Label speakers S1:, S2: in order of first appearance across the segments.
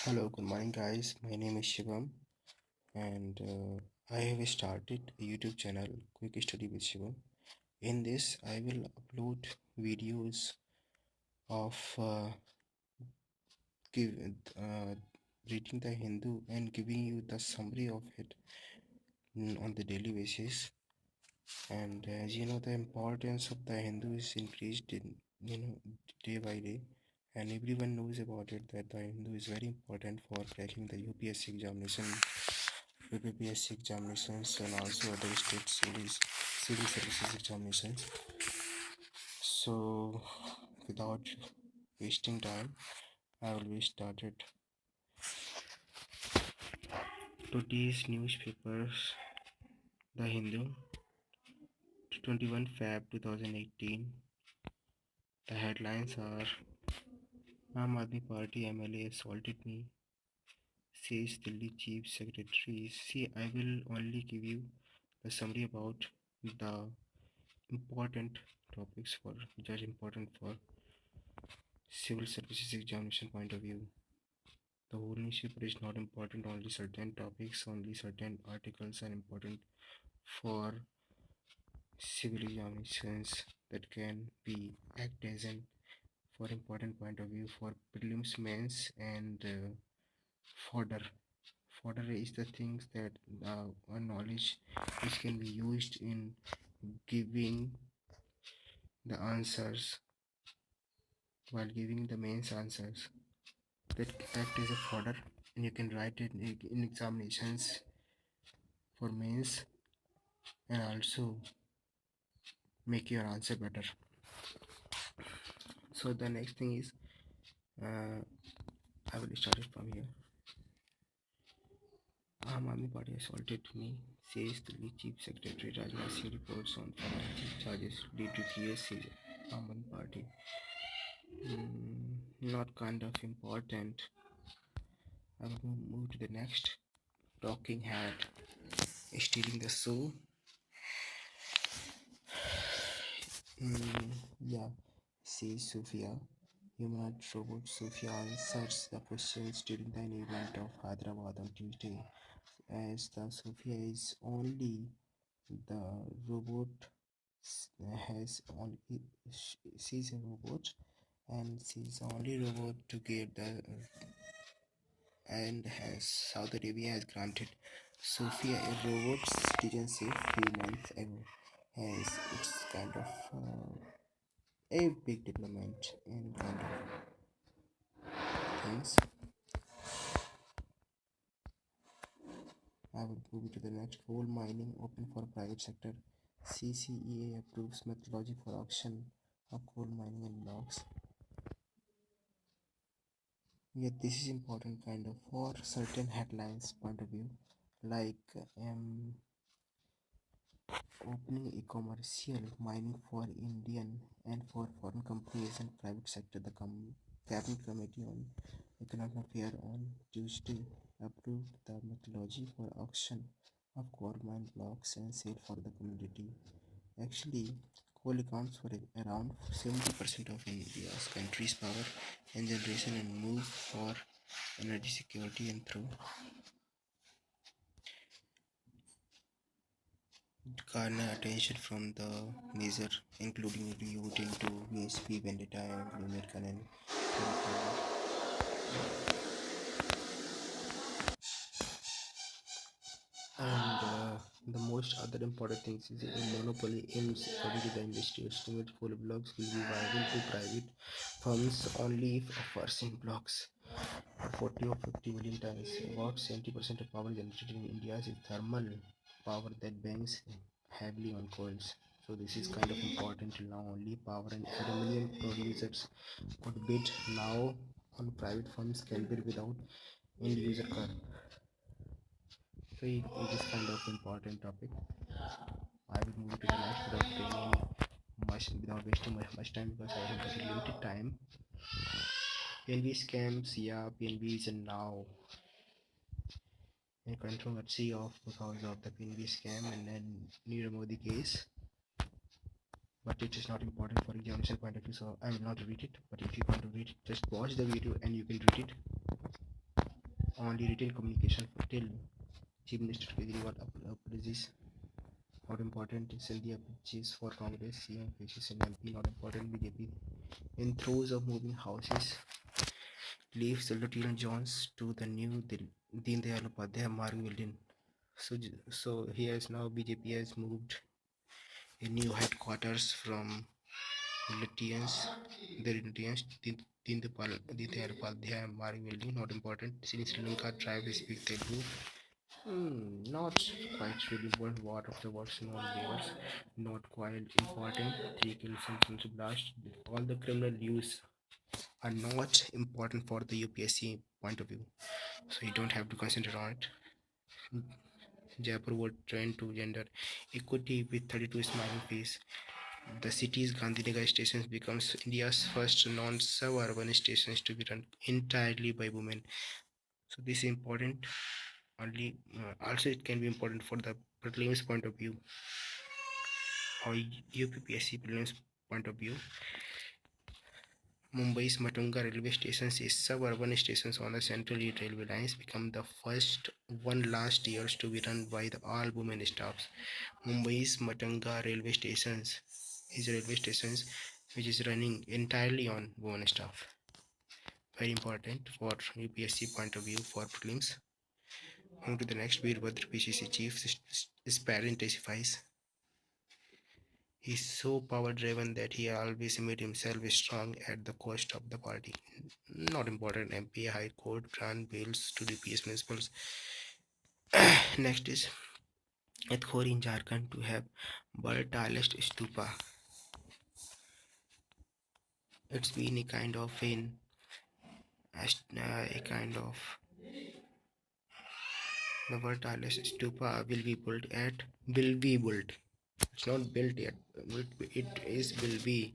S1: Hello, good morning, guys. My name is Shivam, and I have started a YouTube channel, Quick Study with Shivam. In this, I will upload videos of give, uh, reading the Hindu and giving you the summary of it on the daily basis. And as you know, the importance of the Hindu is increased in day by day, and everyone knows about it that the Hindu is very important for cracking the UPSC examination, UPPSC examinations, and also other state civil services examinations. So, without wasting time, I will be started today's newspapers. The Hindu, 21 Feb 2018. The headlines are: Aam Aadmi Party MLA assaulted me, says Delhi Chief Secretary. See, I will only give you the summary about the important topics for which are important for civil services examination point of view. The whole newspaper is not important, only certain topics, only certain articles are important for civil examinations that can be act as an for important point of view for prelims, mains, and fodder. Fodder is the things that knowledge which can be used in giving the answers while giving the mains answers that act as a fodder, and you can write it in examinations for mains and also make your answer better. So the next thing is I will start it from here. Aam Aadmi Party assaulted me, says the Chief Secretary. Rajnath Singh reports on forensic charges due to case Aam Aadmi Party. Not kind of important. I will move to the next. Talking head stealing the show. Yeah, says Sophia. Humanoid robot Sophia answers the questions during the event of Hyderabad on Tuesday. As the Sophia is only the robot has only she's a robot, and she's the only robot to get the and has Saudi Arabia has granted Sophia a robot citizenship few months ago. As it's kind of a big development in kind of things. I will move to the next. Coal mining open for private sector. CCEA approves methodology for auction of coal mining and blocks. Yeah, this is important kind of for certain headlines point of view, like opening a commercial mining for Indian and for foreign companies and private sector. The Cabinet Committee on Economic Affairs on Tuesday approved the methodology for auction of coal mine blocks and sale for the community. Actually, coal accounts for around 70% of India's country's power and generation and move for energy security and through garner attention from the measure, including rerouting to VSP, Vendetta, and American and the most other important things is a monopoly aims according to the industry estimate coal blocks will be viable to private firms only if offers in blocks 40 or 50 million tons. About 70% of power generated in India is thermal power that banks heavily on coals. So this is kind of important now. Only power and aluminum producers could bid now on private firms can bid without end user car. So it is kind of important topic. I will move to the next without wasting much time because I have very limited time. PNB scams, yeah, PNB is now in controversy of because of the PNB scam and then Nirav Modi case. But it is not important for examination point of view, so I will not read it. But if you want to read it, just watch the video and you can read it. only written communication till Chief Minister Kejriwal apologies. Not important. Sindhya pitches for Congress. CM faces an MP. Not important. BJP in throes of moving houses leaves Lieutenant Jones to the new Deen Dayal Upadhyay Marg building. So here is now BJP has moved a new headquarters from Lieutenants, the Lieutenants Deen Dayal Upadhyay Marg building. Not important. Sri Lanka tribe speak Telugu. Not quite really important. What of the words known bears. Not quite important. 3 kills and blast. All the criminal news are not important for the UPSC point of view. So you don't have to concentrate on it. Jaipur would trend to gender equity with 32 smiling face. The city's Gandhinagar stations becomes India's first non-suburban stations to be run entirely by women. So this is important. Only also it can be important for the prelims point of view or UPPSC prelims point of view. Mumbai's Matunga railway station is suburban stations on the Central Railway lines become the first one last years to be run by the all women staffs. Mumbai's Matunga railway stations is railway stations which is running entirely on women staff. Very important for UPSC point of view for prelims. Moving to the next, Veerbhadra PCC chief his parent testifies. He's so power driven that he always made himself strong at the cost of the party. Not important. MP High Court grant bails to DPS municipals. Next is Athori in Jharkhand to have world tallest stupa. It's been a kind of a kind of the world tallest stupa will be built. It's not built yet. It is will be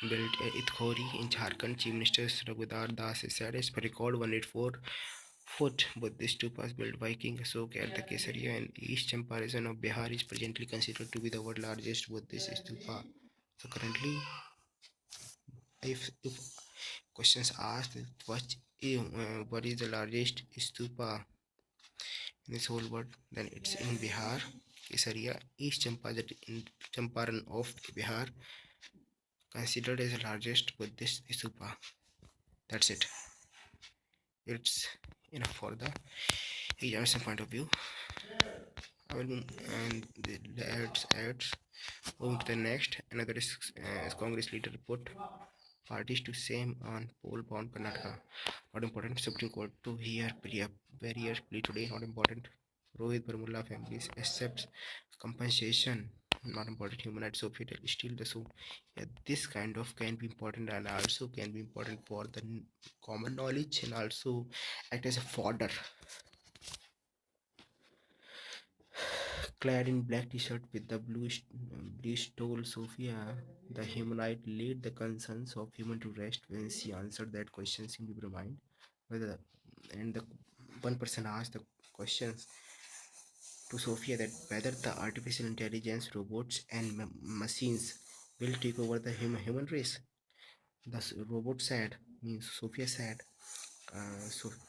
S1: built at Ithori in Jharkhand. Chief Minister Raghunar Das said it's per record 184-foot Buddhist stupas built by King Ashoka at the Kesaria and East Champaran of Bihar is presently considered to be the world's largest Buddhist stupa. So currently, if questions asked what is the largest stupa in this whole world, then it's in Bihar, Kesaria, East Champaran of Bihar, considered as the largest Buddhist stupa. That's it. It's enough for the examination point of view. I will and the ads. Moving to the next, another is Congress leader report parties to same on poll bond Karnataka. Not important. Supreme Court to hear barriers plea today. Not important. Rohit Barmulla families accepts compensation. Not important. Human rights official still the so. Yeah, this kind of can be important and also can be important for the common knowledge and also act as a fodder. Clad in black t-shirt with the blue stole Sophia, the humanoid laid the concerns of human to rest when she answered that question in her mind. Whether and the one person asked the questions to Sophia that whether the artificial intelligence, robots, and machines will take over the human race. The robot said, means Sophia said,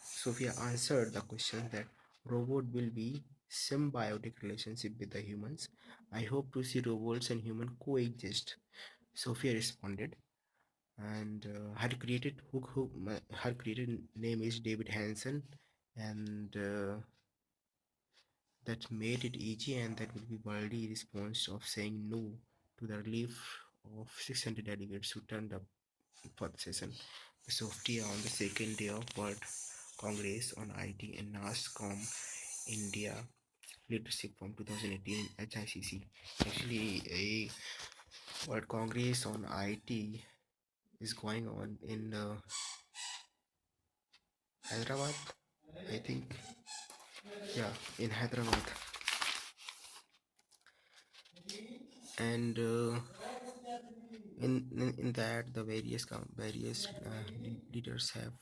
S1: Sophia answered the question that robot will be symbiotic relationship with the humans. I hope to see robots and human coexist. Sophia responded, and her created name is David Hansen, and that made it easy, and that would be worldly response of saying no to the relief of 600 delegates who turned up for the session. Sophia on the second day of World Congress on IT and NASCOM India Leadership from 2018 HICC. Actually, a World Congress on IT is going on in Hyderabad, I think. Yeah, in Hyderabad. And in that the various leaders have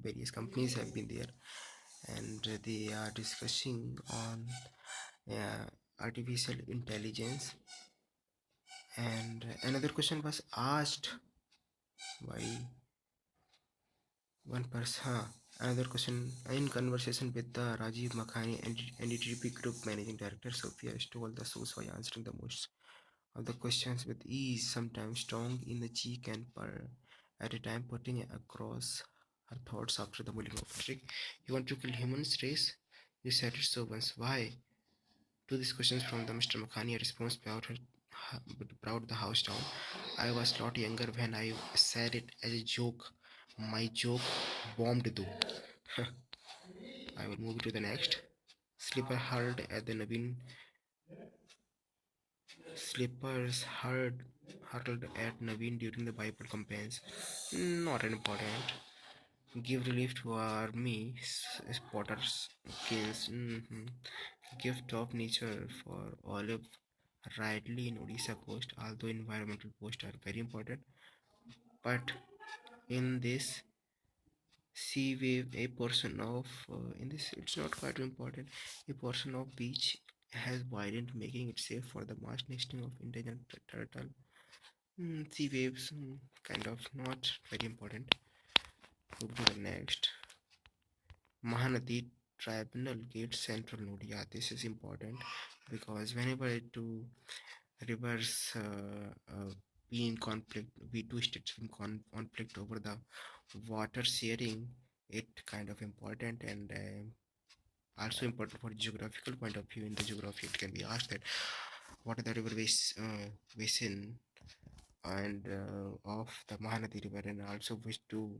S1: various companies have been there, and they are discussing on artificial intelligence. And another question was asked by one person. Another question: in conversation with the Rajiv Makhani and NDTP Group Managing Director Sophia stole the shows by answering the most of the questions with ease, sometimes strong in the cheek and at a time putting across her thoughts after the bullying of trick. You want to kill humans race? You said it so once. Why? To these questions from the Mr. Makhani, a response brought the house down. I was a lot younger when I said it as a joke. My joke bombed though. I will move to the next. Slipper hurled at the Naveen. Slippers hurled at Naveen during the Bible campaigns. Not important. Give relief to army spotters kills. Give top nature for olive Ridley in Odisha coast. Although environmental posts are very important, but in this sea wave, a portion of in this it's not quite important. A portion of beach has widened, making it safe for the mass nesting of endangered turtle. Sea waves, kind of not very important. Move to the next. Mahanadi Tribunal Gate Central Node. Yeah, this is important because whenever two rivers be in conflict, we two states in conflict over the water sharing, it kind of important and also important for geographical point of view. In the geography, it can be asked that what are the river basin and of the Mahanadi River, and also which two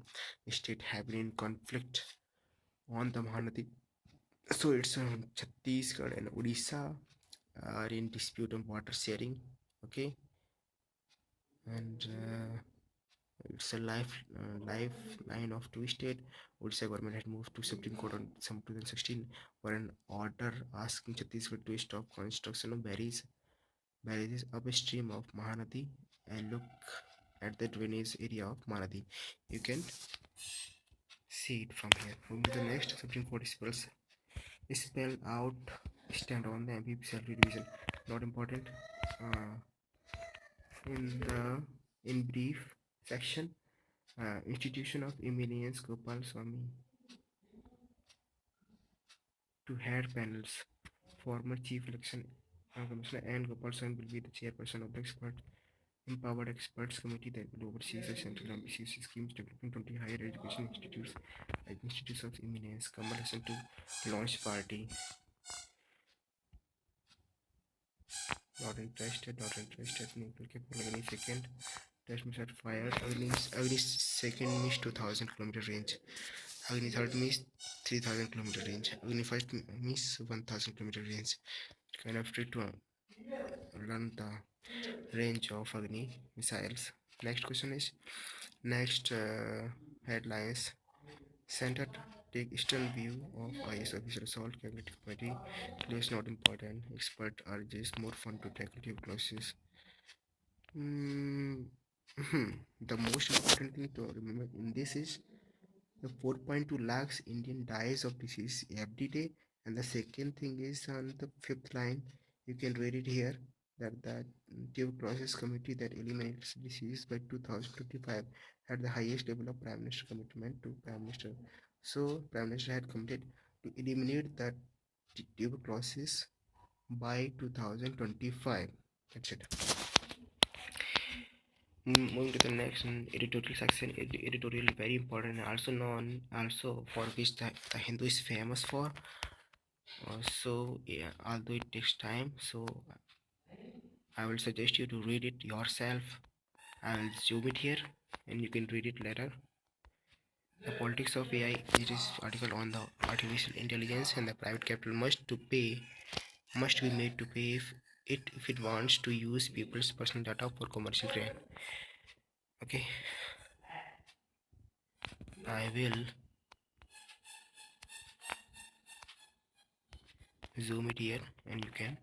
S1: state have been in conflict on the Mahanadi. So it's Chhattisgarh and Odisha are in dispute on water sharing. Okay, and it's a lifeline of two state. Odisha government had moved to Supreme Court on some 2016 for an order asking Chhattisgarh to stop construction of barrages upstream of Mahanadi and look at the drainage area of Mahanadi. You can see it from here. Moving to the next, Supreme Court spell out stand on the MPPSC division. Not important. Uh, in brief section, institution of eminence Gopal Swami to head panels. Former chief election commissioner and Gopal Swami will be the chairperson of the empowered experts committee that will oversee the central ambitious schemes developing 20 higher education institutes like institutes of eminence. Kamal Hassan to launch party. Not interested. Not interested. Any second. Test miss at fire. Agni's second miss 2000 km range. Agni third miss 3000 km range. Agni first miss 1000 km range. Kind of trick to learn the range of Agni missiles. Next question is next headlines. Center take eastern view of IS official assault calculated committee. Place not important. Expert urges more fun to tackle tuberculosis. Mm, the most important thing to remember in this is the 4.2 lakhs Indian dies of disease every day, and the second thing is on the fifth line. You can read it here that the tuberculosis committee that eliminates disease by 2025 had the highest level of prime minister commitment to prime minister. So prime minister had committed to eliminate that tuberculosis by 2025. That's it. Moving to the next editorial section. Editorial very important, also known also for which the Hindu is famous for. So yeah, although it takes time, so I will suggest you to read it yourself. I will zoom it here, and you can read it later. The politics of AI. It is article on the artificial intelligence and the private capital must be made to pay if it wants to use people's personal data for commercial gain. Okay, I will zoom it here and you can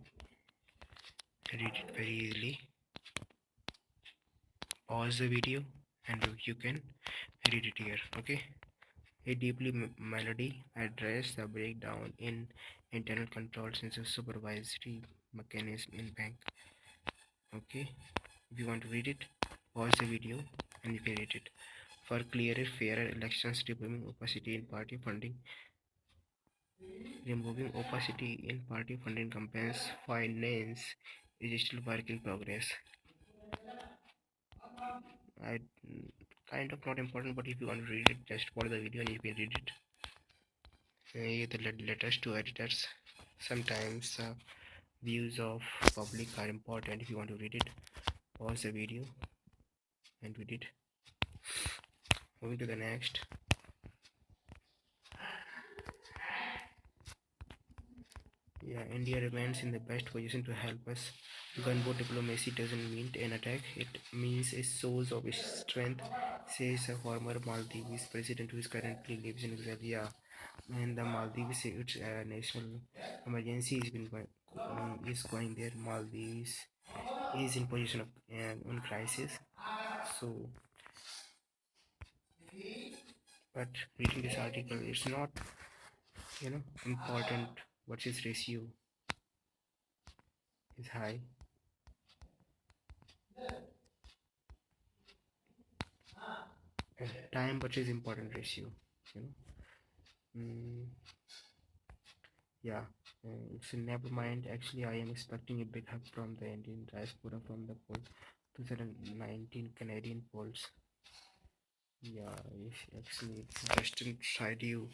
S1: read it very easily. Pause the video and you can read it here. Okay, a deeply melody address the breakdown in internal controls and supervisory mechanism in bank. Okay, if you want to read it, pause the video and you can read it. for clearer, fairer elections, removing opacity in party funding campaigns finance is still work in progress. I kind of not important, but if you want to read it, just follow the video and you can read it. The letters to editors. Sometimes views of public are important. If you want to read it, pause the video and read it. Moving to the next. Yeah, India remains in the best position to help us. Gunboat diplomacy doesn't mean an attack, it means a source of strength, says a former Maldives president who is currently lives in exile. Yeah, and the Maldives, its national emergency is going there. Maldives is in position of on crisis. So, but reading this article, it's not important. What is ratio is high. Time purchase important ratio. You know. Mm, yeah, it's never mind. Actually, I am expecting a big hug from the Indian diaspora from the poll 2019 Canadian polls. Yeah, actually, it's Justin Trudeau,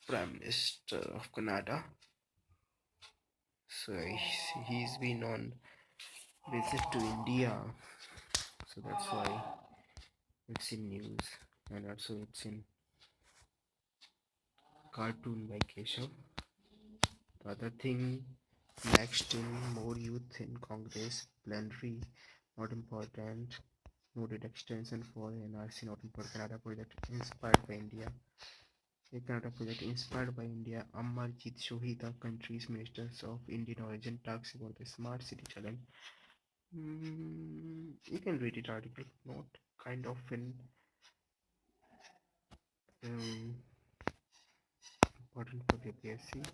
S1: Prime Minister of Canada. So he's been on visit to India. So that's why it's in news, and also it's in cartoon by Keshav. The other thing, next in more youth in Congress, plenary, not important. Noted extension for NRC, not important. Canada project inspired by India. A Canada project inspired by India. Amarjit Shohi, the country's ministers of Indian origin, talks about the smart city challenge. You can read it article, not kind of an um, important for the UPSC.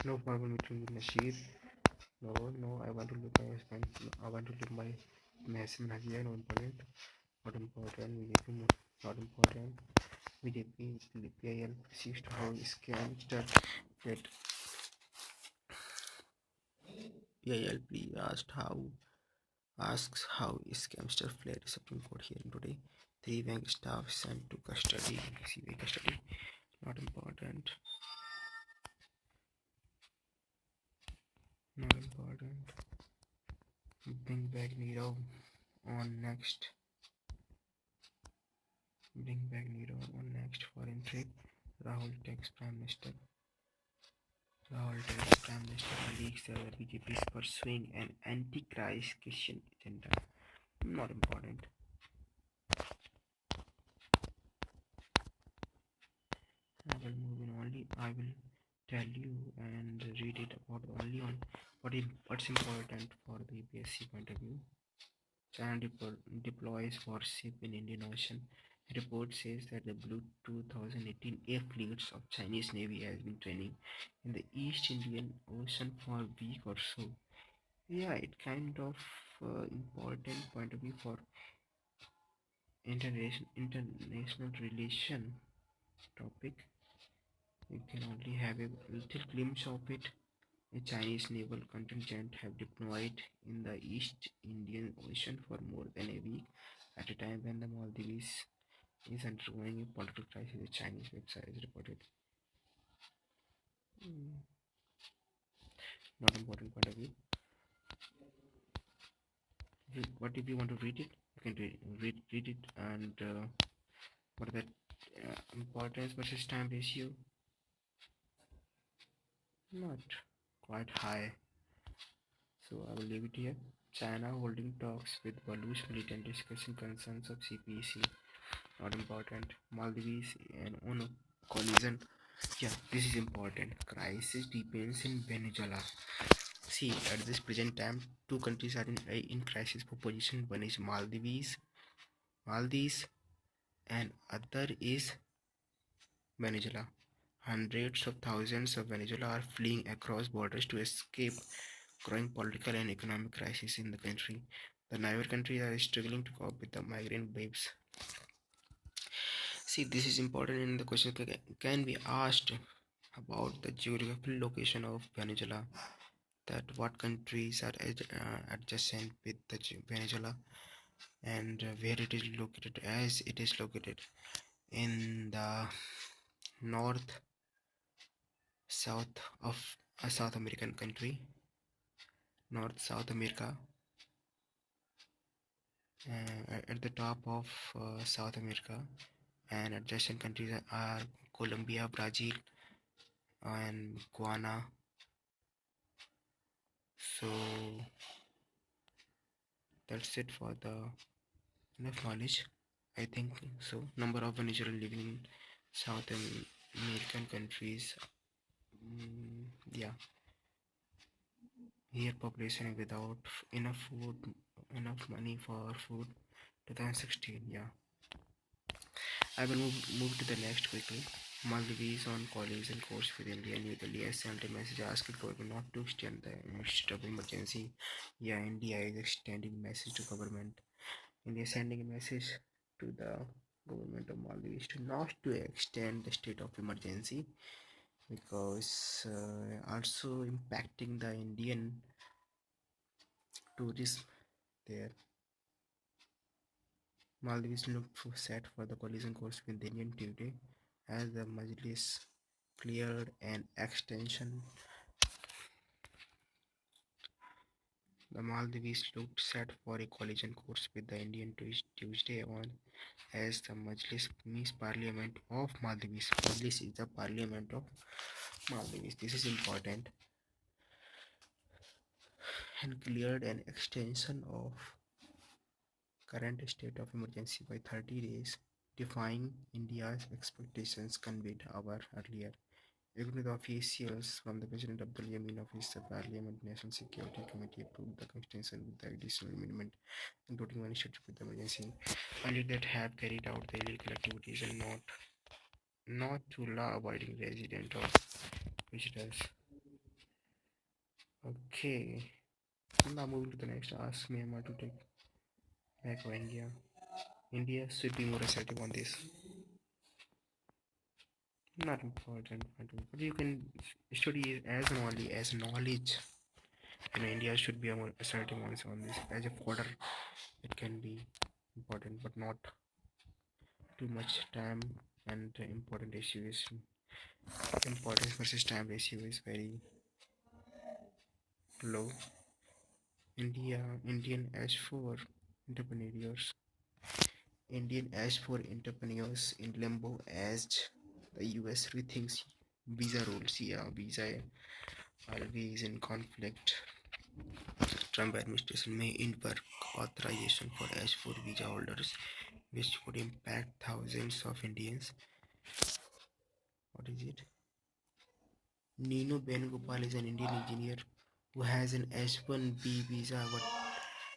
S1: No formal meeting with Nasheed. No, I want to look my husband. I want to look my husband Hajiya, no important. Not important. Not important. BJP PIL persists how scam start that PIL please asks how scamster fled Supreme Court hearing today. Three bank staff sent to custody. CBI custody. Not important. Not important. Bring back Nirav on next. Bring back Nirav on next foreign trip. Rahul takes Prime Minister. Rahul takes Prime Minister leaks the BJP is pursuing an anti-Christ Christian agenda. Not important. I will move in only. I will tell you and read it about only on what's important for the UPSC point of view. China deploys warship in Indian Ocean. A report says that the Blue 2018 A fleets of Chinese Navy has been training in the East Indian Ocean for a week or so. Yeah, it kind of important point of view for international relation topic. You can only have a little glimpse of it. A Chinese naval contingent have deployed in the East Indian Ocean for more than a week at a time when the Maldives is undergoing a political crisis, a Chinese website has reported. Not important point of view. What if you want to read it? You can read it and what that importance versus time ratio? Not quite high. So I will leave it here. China holding talks with Baluch militant discussing concerns of CPEC. Not important. Maldives and on collision. Yeah, this is important. Crisis depends in Venezuela. See, at this present time, two countries are in crisis for position. One is Maldives, and other is Venezuela. Hundreds of thousands of Venezuela are fleeing across borders to escape growing political and economic crisis in the country. The neighbor countries are struggling to cope with the migrant waves. See, this is important in the question can be asked about the geographical location of Venezuela, that what countries are adjacent with the Venezuela, and where it is located, as it is located in the north south of a South American country, North South America, at the top of South America, and adjacent countries are Colombia, Brazil, and Guyana. So that's it for the enough knowledge. I think so. Number of Venezuelans living in South American countries. Yeah, here population without enough food, enough money for food. 2016. Yeah, I will move to the next quickly. Maldives on colleagues and course with India. New Delhi has sent a message asking government not to extend the state of emergency. Yeah, India is extending message to government. India is sending a message to the government of Maldives to not to extend the state of emergency, because also impacting the Indian tourism there. Maldives looked set for the collision course with the Indian Tuesday as the Majlis cleared an extension. The Maldives looked set for a collision course with the Indian Tuesday on as the Majlis means Parliament of Maldives. Majlis is the Parliament of Maldives. This is important, and cleared an extension of current state of emergency by 30 days, defying India's expectations conveyed hour earlier. According to the officials from the President Abdul Yamin office, the Parliament National Security Committee approved the extension with the additional amendment, including one issued with the emergency, only that have carried out the illegal activities and not to law-abiding resident or visitors. Okay, now moving to the next. Ask Myanmar to take back India. India should be more assertive on this. Not important, but you can study it as only as knowledge. India should be more assertive on this as a fodder. It can be important, but not too much time. And important issue is importance versus time ratio is very low. Indian as for entrepreneurs. Indian as for entrepreneurs in limbo as the US rethinks visa rules. Yeah, visa always in conflict. Trump administration may end work authorization for H4 visa holders, which would impact thousands of Indians. What is it? Nino Benugopal is an Indian engineer who has an H1B visa but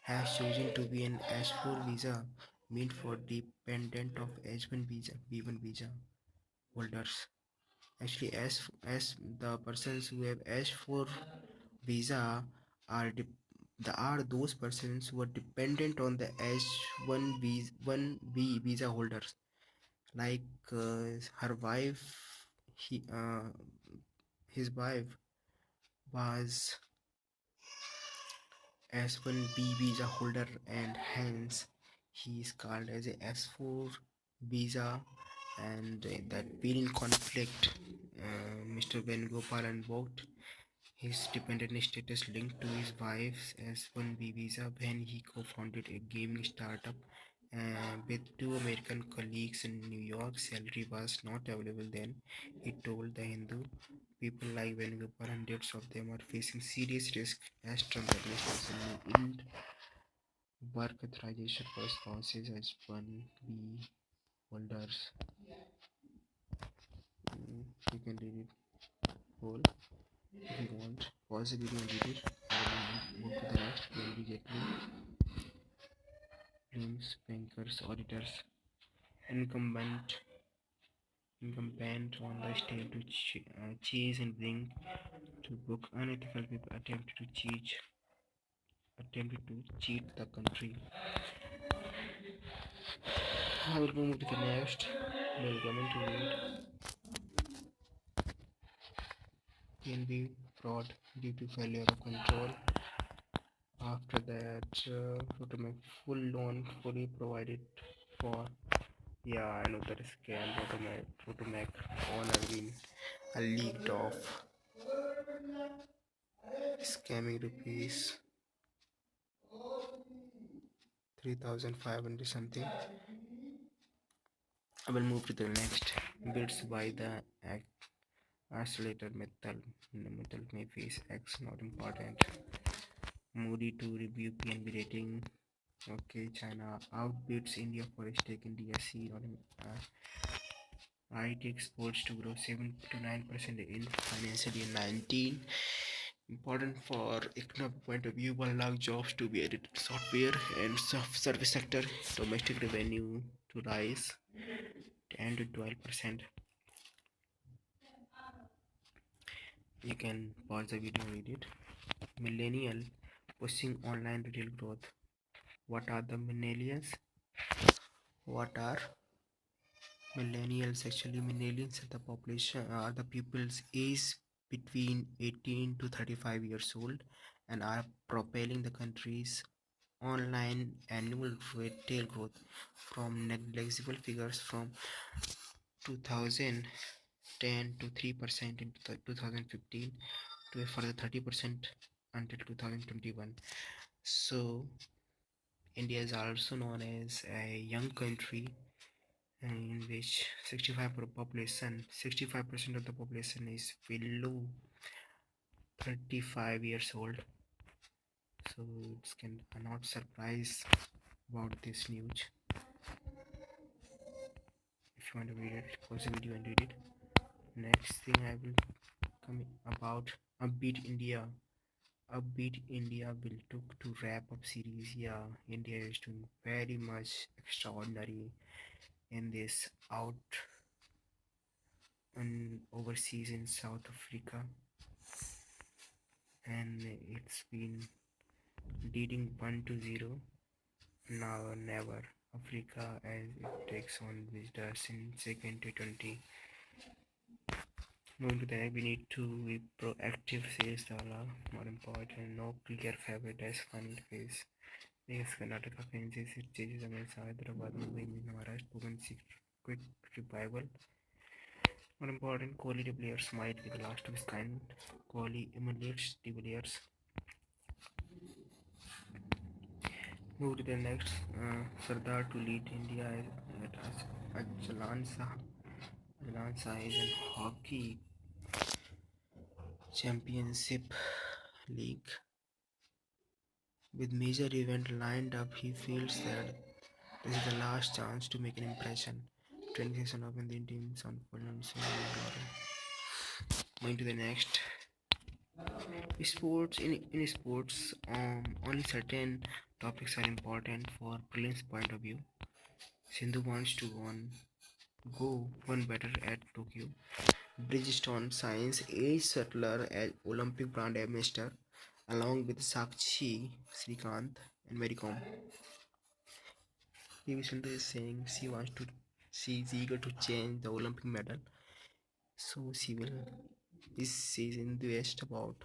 S1: has chosen to be an H4 visa meant for dependent of H1 visa B1 visa holders. Actually, as the persons who have H4 visa are are those persons who are dependent on the H1B visa holders, like her wife. He his wife was S1B visa holder, and hence he is called as a S4 visa, and that being in conflict, Mr. Venugopal invoked his dependent status linked to his wife's S1B visa when he co-founded a gaming startup with two American colleagues in New York. Salary was not available then, he told The Hindu. People like Venugopal, hundreds of them, are facing serious risk as Trump administration may end work authorization for spouses as 1B holders. You can read it whole if you want. Pause the video and read it. And then move to the next. Immediately blames bankers, auditors, incumbent on the state to chase and bring to book unethical people attempted to cheat the country. I will move to the next. We'll come into read PNB fraud due to failure of control. After that, to make full loan fully provided for. Yeah, I know that scam. To make owner win a leaked off scamming rupees 3,500 something. I will move to the next. Bids by the accelerator method may face X not important. Moody to review PNB rating. Okay, China outbids India for a stake in DSC. IT exports to grow 7 to 9% in financial year 19. Important for economic point of view, 1 lakh jobs to be added to software and service sector. Domestic revenue to rise 10 to 12%. You can pause the video and read it. Millennial pushing online retail growth. What are the millennials? What are millennials? Actually, millennials are the population are the pupils aged between 18 to 35 years old and are propelling the country's online annual retail growth from negligible figures from 2010 to 3% in 2015 to a further 30% until 2021. So India is also known as a young country in which 65% of the population is below 35 years old. So it's can not surprise about this news. If you want to read it, pause the video and read it. Next thing I will come about Upbeat India. Upbeat India will took to wrap up series. Yeah, India is doing very much extraordinary in this out and overseas in South Africa, and it's been leading 1-0 now or never. Africa as it takes on visitors in second T20. Moving to the next, we need to be proactive, says Dala. More important, no clear favorite as final phase. Yes, Karnataka finishes its chases against Hyderabad, Mumbai, Maharashtra, Bhuvan quick revival. More important, Kohli de Villiers might be the last of his kind. Kohli emulates de Villiers. Move to the next. Sardar to lead India at Jalansa. Jalansa is a hockey championship league. With major event lined up, he feels that this is the last chance to make an impression. Training session of Indian teams on full and moving to the next. In sports, only certain topics are important for prelims point of view. Sindhu wants to go one better at Tokyo. Bridgestone signs Ace Sutler as Olympic brand ambassador along with Sakshi Srikanth and Maricom. PV Sindhu is saying she is eager to change the Olympic medal, so she is enthusiastic about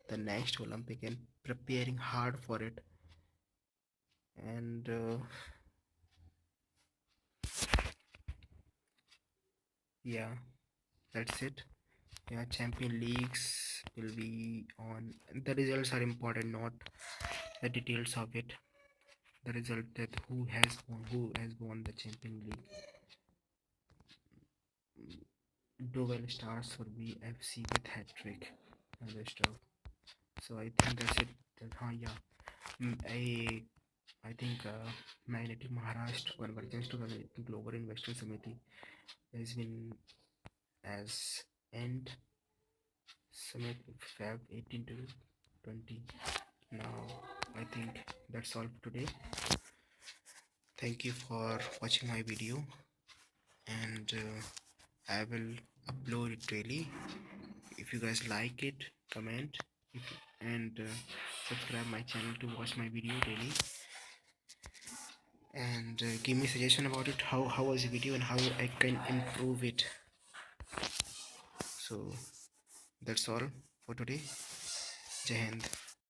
S1: the next Olympic and preparing hard for it. And yeah, that's it. Yeah, champion leagues will be on. The results are important, not the details of it. The result that who has won the champion league. Dovel starts for BFC with hat trick and the stuff. So I think that's it. Yeah. I think Magnetic Maharashtra Convergence 2018 Global Investor Summit has been as end summit Feb 18 to 20. Now I think that's all for today. Thank you for watching my video, and I will upload it daily. If If you guys like it, comment and subscribe my channel to watch my video daily, and give me suggestion about it, how was the video and how I can improve it. So that's all for today. Jai Hind.